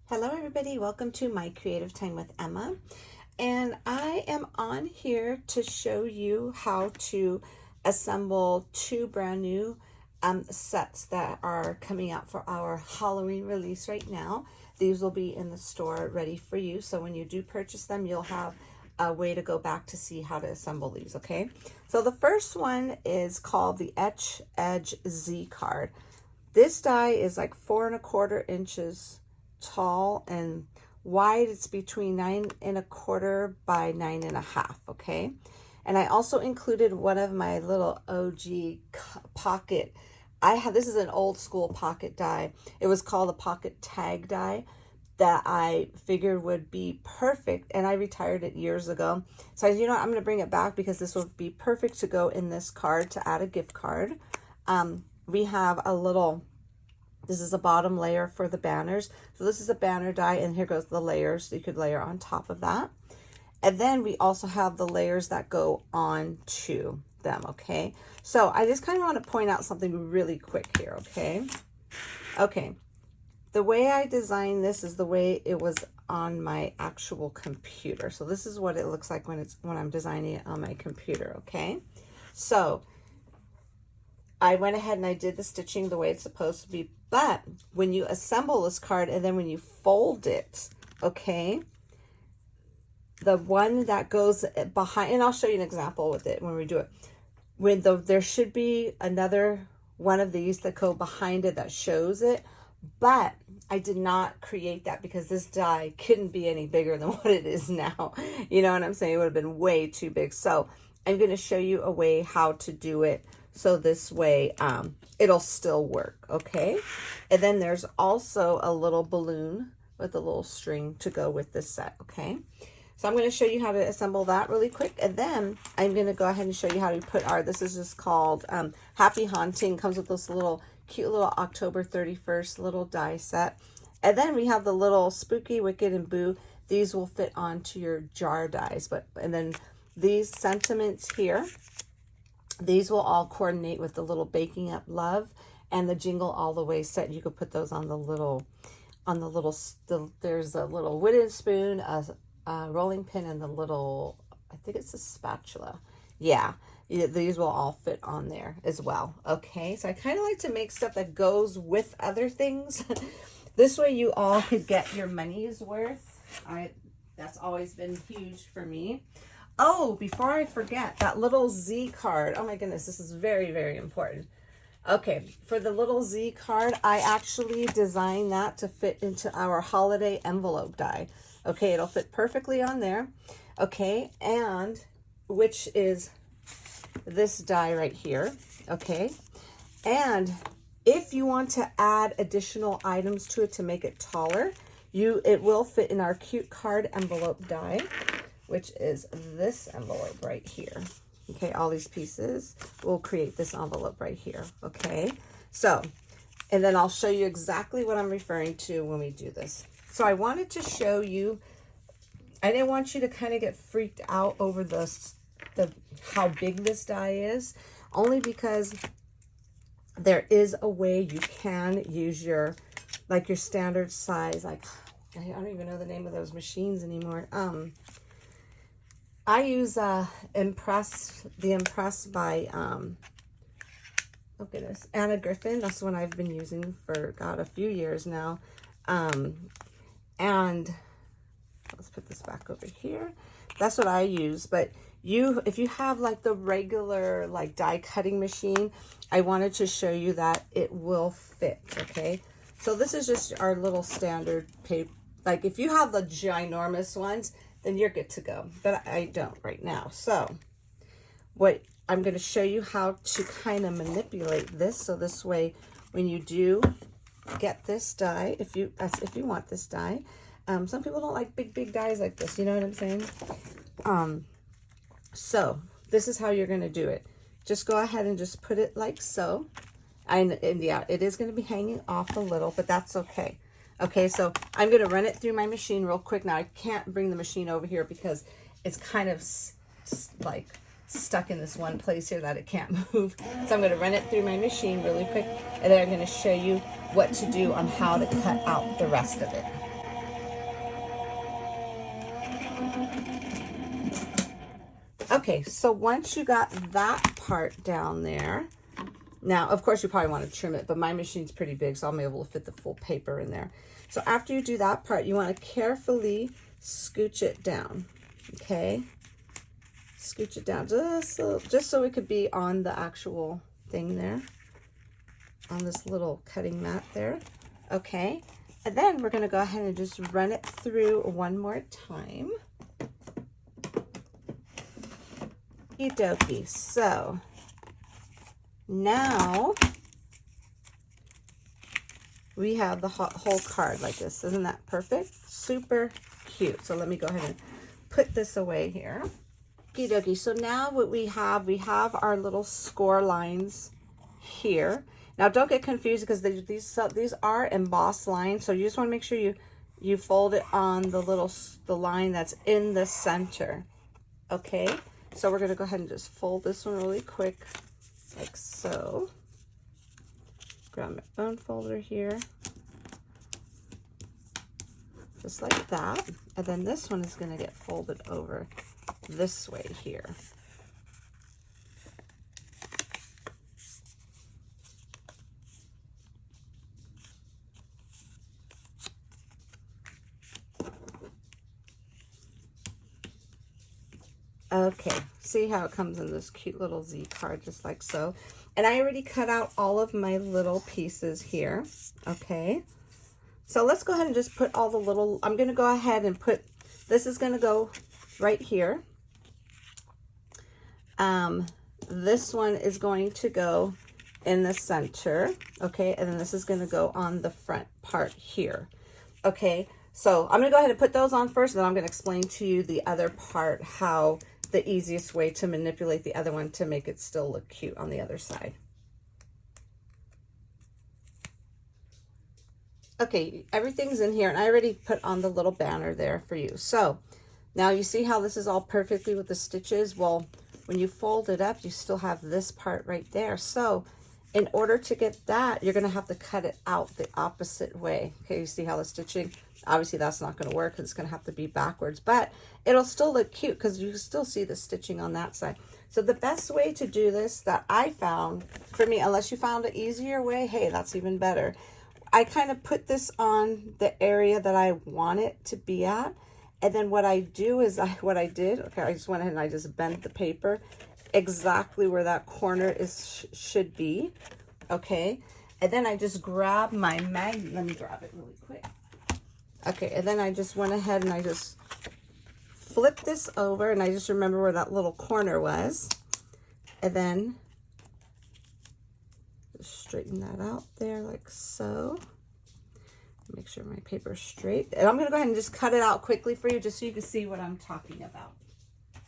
Hello everybody, welcome to My Creative Time with Emma. And I am on here to show you how to assemble two brand new sets that are coming out for our Halloween release right now. These will be in the store ready for you. So when you do purchase them, you'll have a way to go back to see how to assemble these, okay? So the first one is called the Etched Edge Z Card. This die is like 4¼ inches tall and wide. It's between 9¼ by 9½, okay? And I also included one of my little OG pocket. This is an old school pocket die. It was called a pocket tag die that I figured would be perfect, and I retired it years ago. So I said, you know what, I'm going to bring it back because this will be perfect to go in this card to add a gift card. We have a little, this is a bottom layer for the banners. So this is a banner die, and here goes the layers you could layer on top of that. And then we also have the layers that go on to them, okay? So I just kind of want to point out something really quick here, okay? Okay, the way I designed this is the way it was on my actual computer. So this is what it looks like when I'm designing it on my computer, okay? So I went ahead and I did the stitching the way it's supposed to be, but when you assemble this card and then when you fold it, okay, the one that goes behind, and I'll show you an example with it when we do it, there should be another one of these that go behind it that shows it, but I did not create that because this die couldn't be any bigger than what it is now. You know what I'm saying? It would have been way too big. So I'm going to show you a way how to do it so this way it'll still work, okay? And then there's also a little balloon with a little string to go with this set, okay? So I'm going to show you how to assemble that really quick, and then I'm going to go ahead and show you how to put this is just called Happy Haunting. Comes with this little cute little October 31st little die set. And then we have the little Spooky, Wicked, and Boo. These will fit onto your jar dies, and then these sentiments here, these will all coordinate with the little Baking Up Love and the Jingle All the Way set. You could put those on there's a little wooden spoon, a rolling pin, and the little, I think it's a spatula. Yeah, these will all fit on there as well. Okay, so I kind of like to make stuff that goes with other things. This way you all could get your money's worth. That's always been huge for me. Oh, before I forget, that little Z card. Oh my goodness, this is very, very important. Okay, for the little Z card, I actually designed that to fit into our holiday envelope die. Okay, it'll fit perfectly on there. Okay, and which is this die right here. Okay, and if you want to add additional items to it to make it taller, it will fit in our cute card envelope die, which is this envelope right here. Okay, all these pieces will create this envelope right here. Okay, so, and then I'll show you exactly what I'm referring to when we do this. So I wanted to show you, I didn't want you to kind of get freaked out over how big this die is, only because there is a way you can use your standard size, I don't even know the name of those machines anymore. I use the Impress by oh goodness, Anna Griffin. That's the one I've been using for a few years now. And let's put this back over here. That's what I use. But if you have like the regular die cutting machine, I wanted to show you that it will fit. Okay, so this is just our little standard paper. Like if you have the ginormous ones, then you're good to go, but I don't right now. So what I'm going to show you how to kind of manipulate this, so this way when you do get this die, if you want this die, some people don't like big dies like this, you know what I'm saying? So this is how you're going to do it. Just go ahead and just put it like so, and yeah, it is going to be hanging off a little, but that's okay. Okay, so I'm going to run it through my machine real quick. Now, I can't bring the machine over here because it's kind of like stuck in this one place here that it can't move. So I'm going to run it through my machine really quick, and then I'm going to show you what to do on how to cut out the rest of it. Okay, so once you got that part down there, now, of course, you probably want to trim it, but my machine's pretty big, so I'll be able to fit the full paper in there. So after you do that part, you want to carefully scooch it down, okay? Scooch it down just so it could be on the actual thing there, on this little cutting mat there, okay? And then we're going to go ahead and just run it through one more time. Okie dokie. So now we have the whole card like this. Isn't that perfect? Super cute. So let me go ahead and put this away here. Okie dokie. So now what we have our little score lines here. Now don't get confused because these are embossed lines. So you just want to make sure you fold it on the line that's in the center. Okay. So we're going to go ahead and just fold this one really quick, like so. Grab my bone folder here, just like that. And then this one is going to get folded over this way here. Okay, see how it comes in this cute little Z card, just like so. And I already cut out all of my little pieces here, okay? So let's go ahead and just put all the little, I'm gonna go ahead and put, this is gonna go right here. This one is going to go in the center, okay? And then this is gonna go on the front part here, okay? So I'm gonna go ahead and put those on first, and then I'm gonna explain to you the other part, how the easiest way to manipulate the other one to make it still look cute on the other side. Okay, everything's in here, and I already put on the little banner there for you. So now you see how this is all perfectly with the stitches? Well, when you fold it up, you still have this part right there. So in order to get that, you're gonna have to cut it out the opposite way. Okay, you see how the stitching, obviously that's not gonna work because it's gonna have to be backwards, but it'll still look cute because you can still see the stitching on that side. So the best way to do this that I found, for me, unless you found an easier way, hey, that's even better. I kind of put this on the area that I want it to be at. And then what I do is, I just went ahead and I just bent the paper exactly where that corner should be, okay? And then I just grab my magnet. Let me grab it really quick. Okay, and then I just went ahead and I just flipped this over, and I just remember where that little corner was. And then just straighten that out there like so. Make sure my paper's straight. And I'm going to go ahead and just cut it out quickly for you just so you can see what I'm talking about.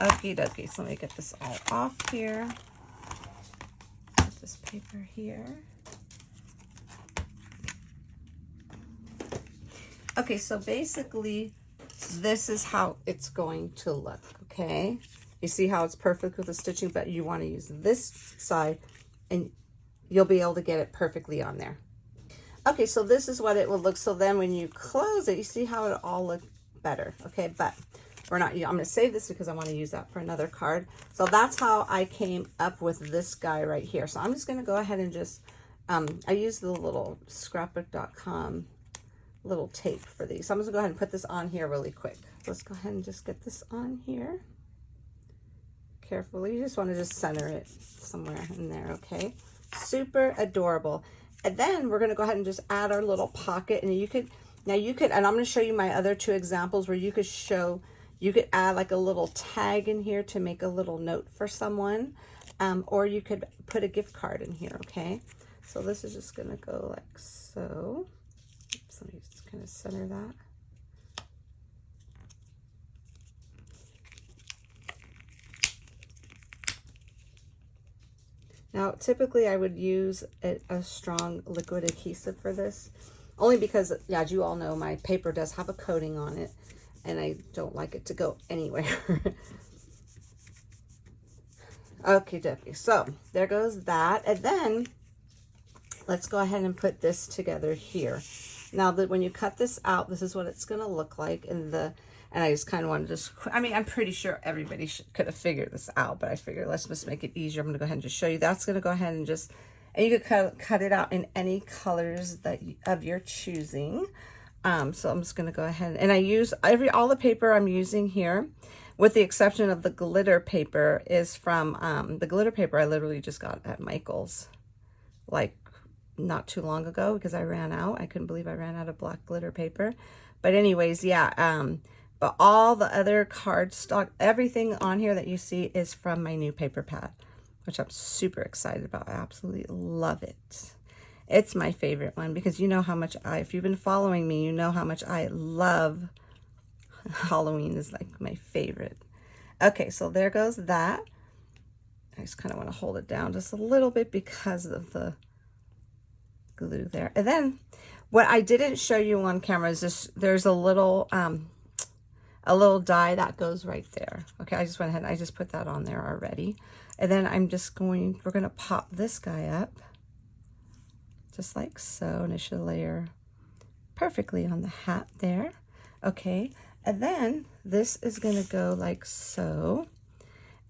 Okie dokie, so let me get this all off here. Put this paper here. Okay, so basically this is how it's going to look, okay? You see how it's perfect with the stitching, but you want to use this side and you'll be able to get it perfectly on there. Okay, so this is what it will look. So then when you close it, you see how it all look better, okay? But we're not, I'm gonna save this because I wanna use that for another card. So that's how I came up with this guy right here. So I'm just gonna go ahead and just, I use the little scrapbook.com little tape for these. So I'm just gonna go ahead and put this on here really quick. Let's go ahead and just get this on here. Carefully, you just wanna just center it somewhere in there, okay? Super adorable. And then we're going to go ahead and just add our little pocket, and you could, and I'm going to show you my other two examples where you could add like a little tag in here to make a little note for someone, or you could put a gift card in here, okay? So this is just going to go like so. Oops, let me just kind of center that. Now, typically I would use a strong liquid adhesive for this, only because, yeah, as you all know, my paper does have a coating on it, and I don't like it to go anywhere. Okay, dokie. So there goes that. And then let's go ahead and put this together here. Now that when you cut this out, this is what it's going to look like. And I just kind of want to just, I mean, I'm pretty sure everybody could have figured this out, but I figured let's just make it easier. I'm going to go ahead and just show you. That's going to go ahead and just, and you could cut it out in any colors that of your choosing. So I'm just going to go ahead and I use all the paper I'm using here, with the exception of the glitter paper, is from the glitter paper I literally just got at Michael's like not too long ago because I ran out. I couldn't believe I ran out of black glitter paper. But anyways, yeah, but all the other cardstock, everything on here that you see is from my new paper pad, which I'm super excited about. I absolutely love it. It's my favorite one because you know how much if you've been following me, you know how much I love Halloween. Is like my favorite. Okay, so there goes that. I just kind of want to hold it down just a little bit because of the glue there. And then what I didn't show you on camera is this, there's a little die that goes right there. Okay, I just went ahead and I just put that on there already. And then we're going to pop this guy up just like so, and it should layer perfectly on the hat there. Okay, and then this is going to go like so.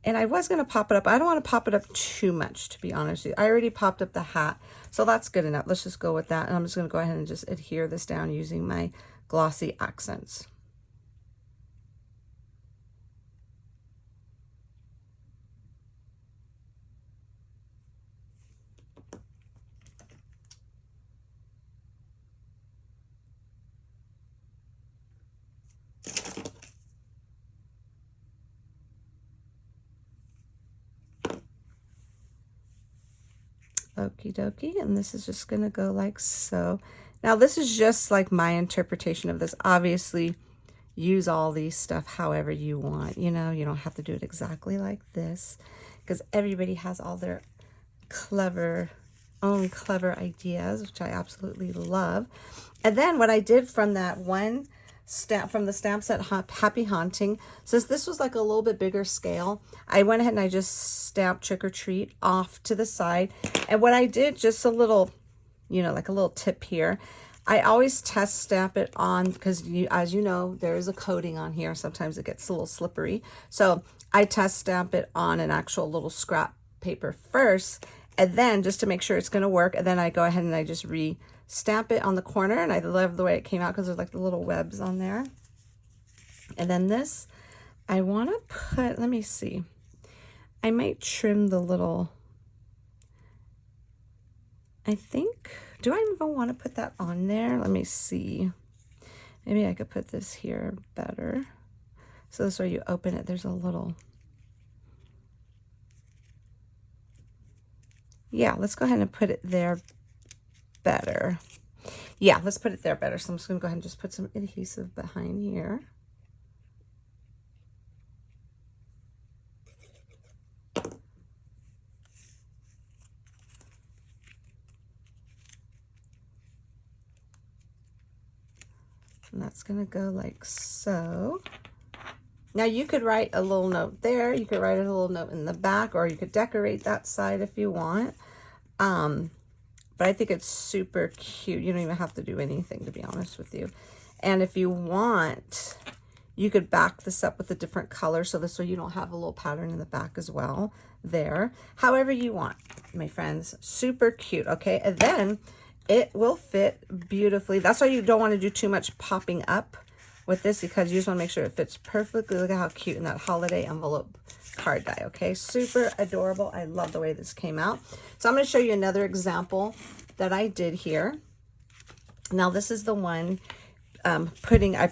And I was going to pop it up. I don't want to pop it up too much, to be honest with you. I already popped up the hat, so that's good enough. Let's just go with that. And I'm just going to go ahead and just adhere this down using my glossy accents. Okie dokie, and this is just going to go like so. Now this is just like my interpretation of this. Obviously, use all these stuff however you want. You know, you don't have to do it exactly like this because everybody has all their own clever ideas, which I absolutely love. And then what I did from that one stamp, from the stamps at Happy Haunting, since this was like a little bit bigger scale, I went ahead and I just stamped Trick or Treat off to the side. And what I did, just a little, you know, like a little tip here, I always test stamp it on because as you know, there is a coating on here. Sometimes it gets a little slippery. So I test stamp it on an actual little scrap paper first, and then just to make sure it's going to work. And then I go ahead and I just stamp it on the corner, and I love the way it came out because there's like the little webs on there. And then this, I want to put, let me see, I might trim the little, I think, do I even want to put that on there? Let me see. Maybe I could put this here better. So this way you open it, there's a little, yeah, let's go ahead and put it there better. Yeah, let's put it there better. So I'm just going to go ahead and just put some adhesive behind here. And that's going to go like so. Now you could write a little note there. You could write a little note in the back, or you could decorate that side if you want. But I think it's super cute. You don't even have to do anything, to be honest with you. And if you want, you could back this up with a different color, so this way you don't have a little pattern in the back as well there. However you want, my friends. Super cute, okay? And then it will fit beautifully. That's why you don't want to do too much popping up with this, because you just want to make sure it fits perfectly. Look at how cute in that holiday envelope card die, okay? Super adorable. I love the way this came out. So I'm going to show you another example that I did here. Now this is the one I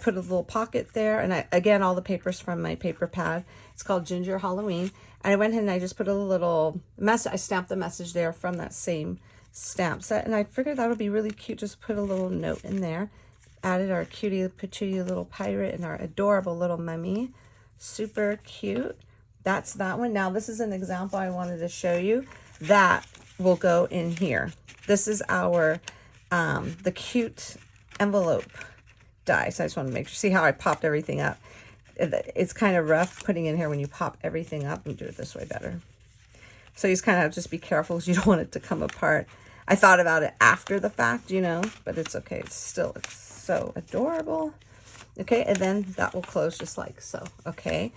put a little pocket there, and again, all the papers from my paper pad. It's called Ginger Halloween. And I went ahead and I just put a little message. I stamped the message there from that same stamp set, and I figured that would be really cute. Just put a little note in there. Added our cutie patootie little pirate and our adorable little mummy. Super cute. That's that one. Now this is an example I wanted to show you that will go in here. This is our the cute envelope die. So I just want to make sure, see how I popped everything up. It's kind of rough putting in here when you pop everything up. And do it this way better. So you just kind of just be careful because you don't want it to come apart. I thought about it after the fact, you know, but it's okay. It's so adorable. Okay, and then that will close just like so. Okay,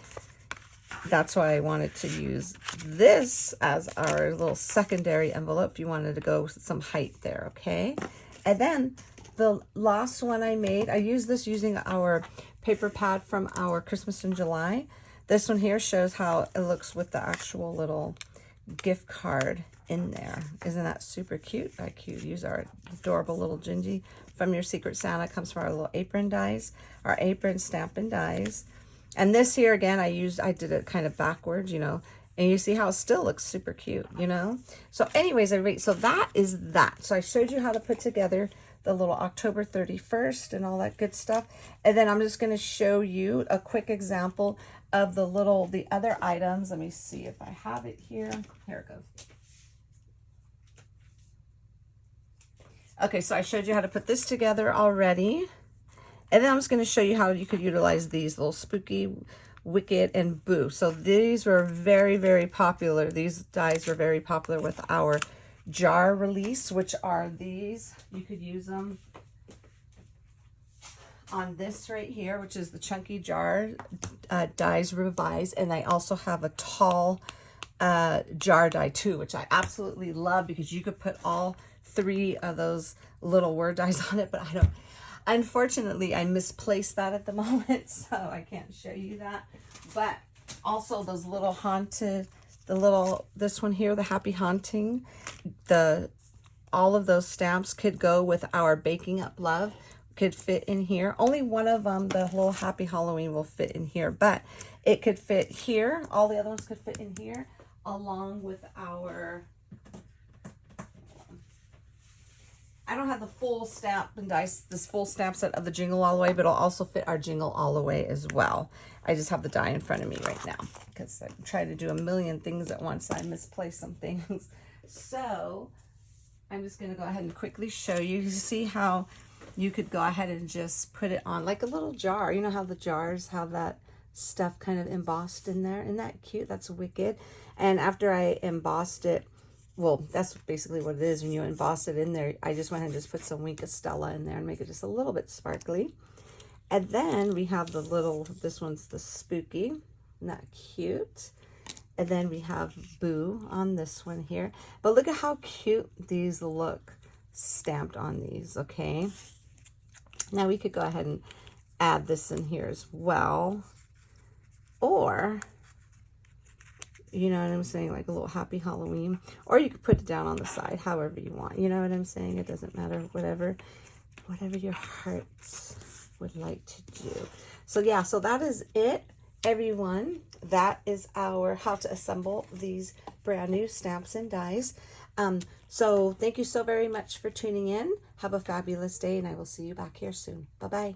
that's why I wanted to use this as our little secondary envelope. If you wanted to go with some height there, okay? And then the last one I made, I used this using our paper pad from our Christmas in July. This one here shows how it looks with the actual little gift card in there. Isn't that super cute? I could use our adorable little Gingy from your Secret Santa. Comes from our little apron dies, our apron Stampin' dies. And this here again, I did it kind of backwards, you know, and you see how it still looks super cute, you know. So anyways, everybody, so that is that. So I showed you how to put together the little October 31st and all that good stuff. And then I'm just going to show you a quick example of the other items. Let me see if I have it here. Here it goes. Okay, so I showed you how to put this together already. And then I'm just going to show you how you could utilize these little Spooky, Wicked, and Boo. So these were very, very popular. These dies were very popular with our jar release, which are these. You could use them on this right here, which is the Chunky Jar dies revised. And I also have a tall jar die too, which I absolutely love because you could put all 3 of those little word dies on it, but I don't. Unfortunately, I misplaced that at the moment, so I can't show you that. But also those little haunted, this one here, the Happy Haunting, all of those stamps could go with our Baking Up Love, could fit in here. Only one of them, the little Happy Halloween, will fit in here, but it could fit here. All the other ones could fit in here, along with our... I don't have the full stamp and dice, this full stamp set of the Jingle All the Way, but it'll also fit our Jingle All the Way as well. I just have the die in front of me right now because I'm trying to do a million things at once. I misplaced some things. So I'm just going to go ahead and quickly show you. You see how you could go ahead and just put it on like a little jar. You know how the jars have that stuff kind of embossed in there? Isn't that cute? That's wicked. And after I embossed it, well, that's basically what it is when you emboss it in there. I just went ahead and just put some Wink of Stella in there and make it just a little bit sparkly. And then we have the little, this one's the Spooky. Isn't that cute? And then we have Boo on this one here. But look at how cute these look stamped on these, okay? Now we could go ahead and add this in here as well. Or... you know what I'm saying, like a little Happy Halloween, or you could put it down on the side, however you want. You know what I'm saying? It doesn't matter, whatever your hearts would like to do. So yeah, so that is it, everyone. That is our how to assemble these brand new stamps and dies. So thank you so very much for tuning in. Have a fabulous day, and I will see you back here soon. Bye-bye.